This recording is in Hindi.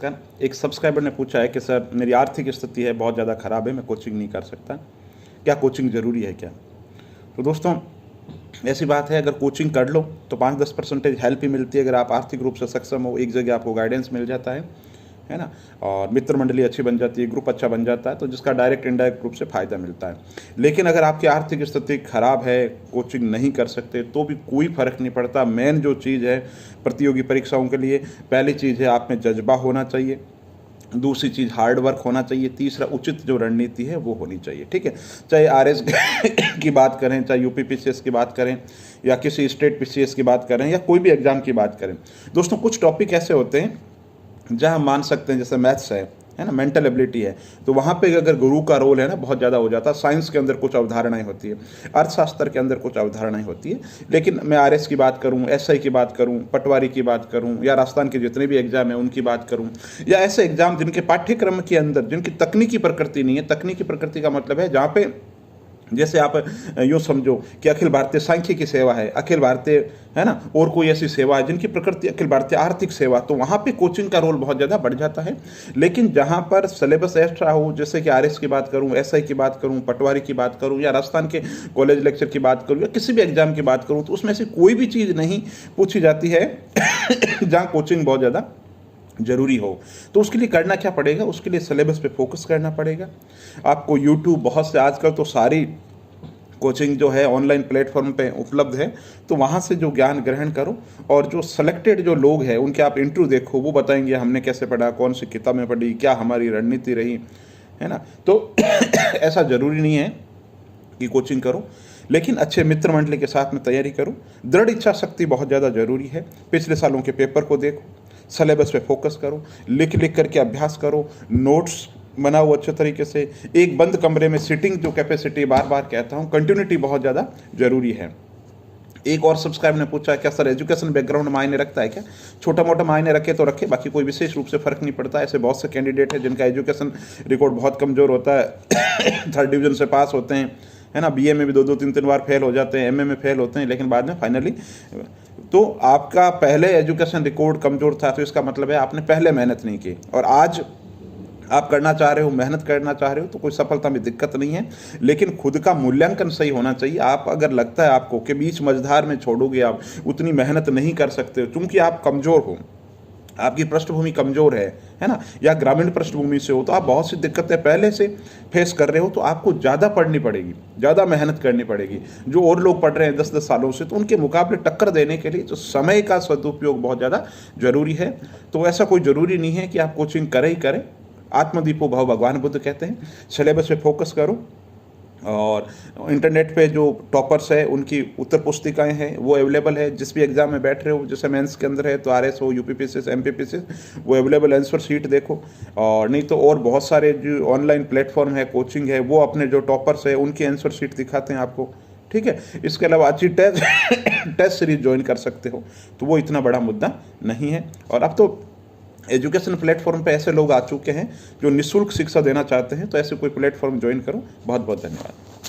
नमस्कार। एक सब्सक्राइबर ने पूछा है कि सर मेरी आर्थिक स्थिति है बहुत ज़्यादा ख़राब है, मैं कोचिंग नहीं कर सकता, क्या कोचिंग ज़रूरी है क्या? तो दोस्तों ऐसी बात है, अगर कोचिंग कर लो तो 5-10% हेल्प ही मिलती है। अगर आप आर्थिक रूप से सक्षम हो, एक जगह आपको गाइडेंस मिल जाता है ना, और मित्र मंडली अच्छी बन जाती है, ग्रुप अच्छा बन जाता है, तो जिसका डायरेक्ट इनडायरेक्ट रूप से फ़ायदा मिलता है। लेकिन अगर आपकी आर्थिक स्थिति खराब है, कोचिंग नहीं कर सकते, तो भी कोई फ़र्क नहीं पड़ता। मेन जो चीज़ है प्रतियोगी परीक्षाओं के लिए, पहली चीज़ है आप में जज्बा होना चाहिए, दूसरी चीज़ हार्ड वर्क होना चाहिए, तीसरा उचित जो रणनीति है वो होनी चाहिए। ठीक है, चाहे आरएस की बात करें, चाहे यूपी पीसीएस की बात करें, या किसी स्टेट पीसीएस की बात करें, या कोई भी एग्जाम की बात करें। दोस्तों कुछ टॉपिक ऐसे होते हैं जहाँ हम मान सकते हैं, जैसे मैथ्स है ना, मेंटल एबिलिटी है, तो वहाँ पे अगर गुरु का रोल है ना बहुत ज़्यादा हो जाता है। साइंस के अंदर कुछ अवधारणाएं होती है, अर्थशास्त्र के अंदर कुछ अवधारणाएं होती है। लेकिन मैं आरएस की बात करूँ, एसआई की बात करूँ, पटवारी की बात करूँ, या राजस्थान के जितने भी एग्जाम हैं उनकी बात करूँ, या ऐसे एग्जाम जिनके पाठ्यक्रम के अंदर जिनकी तकनीकी प्रकृति नहीं है। तकनीकी प्रकृति का मतलब है जहाँ पे, जैसे आप यूँ समझो कि अखिल भारतीय सांख्यिकी सेवा है, अखिल भारतीय है ना, और कोई ऐसी सेवा है जिनकी प्रकृति अखिल भारतीय आर्थिक सेवा, तो वहाँ पे कोचिंग का रोल बहुत ज़्यादा बढ़ जाता है। लेकिन जहाँ पर सिलेबस एक्स्ट्रा हो, जैसे कि आरएस की बात करूँ, एसआई की बात करूँ, पटवारी की बात करूँ, या राजस्थान के कॉलेज लेक्चर की बात करूँ, या किसी भी एग्जाम की बात करूँ, तो उसमें से कोई भी चीज़ नहीं पूछी जाती है जहाँ कोचिंग बहुत ज़्यादा जरूरी हो। तो उसके लिए करना क्या पड़ेगा, उसके लिए सिलेबस पे फोकस करना पड़ेगा आपको। यूट्यूब बहुत से आजकल तो सारी कोचिंग जो है ऑनलाइन प्लेटफॉर्म पे उपलब्ध है, तो वहाँ से जो ज्ञान ग्रहण करो, और जो सेलेक्टेड जो लोग हैं उनके आप इंटरव्यू देखो, वो बताएंगे हमने कैसे पढ़ा, कौन सी किताब में पढ़ी, क्या हमारी रणनीति रही, है ना। तो ऐसा ज़रूरी नहीं है कि कोचिंग करो, लेकिन अच्छे मित्र मंडली के साथ में तैयारी करो। दृढ़ इच्छा शक्ति बहुत ज़्यादा ज़रूरी है। पिछले सालों के पेपर को देखो, सिलेबस पे फोकस करो, लिख लिख करके अभ्यास करो, नोट्स बनाओ अच्छे तरीके से। एक बंद कमरे में सिटिंग जो कैपेसिटी, बार बार कहता हूँ, कंटिन्यूटी बहुत ज़्यादा ज़रूरी है। एक और सब्सक्राइब ने पूछा, क्या सर एजुकेशन बैकग्राउंड मायने रखता है क्या? छोटा मोटा मायने रखे तो रखे, बाकी कोई विशेष रूप से फ़र्क नहीं पड़ता। ऐसे बहुत से कैंडिडेट हैं जिनका एजुकेशन रिकॉर्ड बहुत कमज़ोर होता है 3rd डिवीज़न से पास होते हैं, है ना, बीए में भी 2-2 3-3 बार फेल हो जाते हैं, एमए में फेल होते हैं, लेकिन बाद में फाइनली, तो आपका पहले एजुकेशन रिकॉर्ड कमज़ोर था, तो इसका मतलब है आपने पहले मेहनत नहीं की। और आज आप करना चाह रहे हो, मेहनत करना चाह रहे हो, तो कोई सफलता में दिक्कत नहीं है, लेकिन खुद का मूल्यांकन सही होना चाहिए। आप अगर लगता है आपको कि बीच मझधार में छोड़ोगे, आप उतनी मेहनत नहीं कर सकते हो क्योंकि आप कमज़ोर हो, आपकी पृष्ठभूमि कमज़ोर है ना, या ग्रामीण पृष्ठभूमि से हो, तो आप बहुत सी दिक्कतें पहले से फेस कर रहे हो, तो आपको ज़्यादा पढ़नी पड़ेगी, ज़्यादा मेहनत करनी पड़ेगी। जो और लोग पढ़ रहे हैं 10-10 सालों से, तो उनके मुकाबले टक्कर देने के लिए तो समय का सदुपयोग बहुत ज़्यादा ज़रूरी है। तो ऐसा कोई ज़रूरी नहीं है कि आप कोचिंग करें ही करें। आत्मदीपो भव भगवान बुद्ध कहते हैं। सिलेबस पे फोकस करो, और इंटरनेट पे जो टॉपर्स है उनकी उत्तर पुस्तिकाएं हैं वो अवेलेबल है। जिस भी एग्जाम में बैठ रहे हो, जैसे मेंस के अंदर है तो आरएस हो, यूपी पीसीएस, एमपी पीसीएस, वो अवेलेबल आंसर शीट देखो। और नहीं तो और बहुत सारे जो ऑनलाइन प्लेटफॉर्म है, कोचिंग है, वो अपने जो टॉपर्स है उनकी आंसर शीट दिखाते हैं आपको। ठीक है, इसके अलावा अच्छी टेस्ट सीरीज ज्वाइन कर सकते हो, तो वो इतना बड़ा मुद्दा नहीं है। और अब तो एजुकेशन प्लेटफॉर्म पे ऐसे लोग आ चुके हैं जो निःशुल्क शिक्षा देना चाहते हैं, तो ऐसे कोई प्लेटफॉर्म ज्वाइन करो। बहुत बहुत धन्यवाद।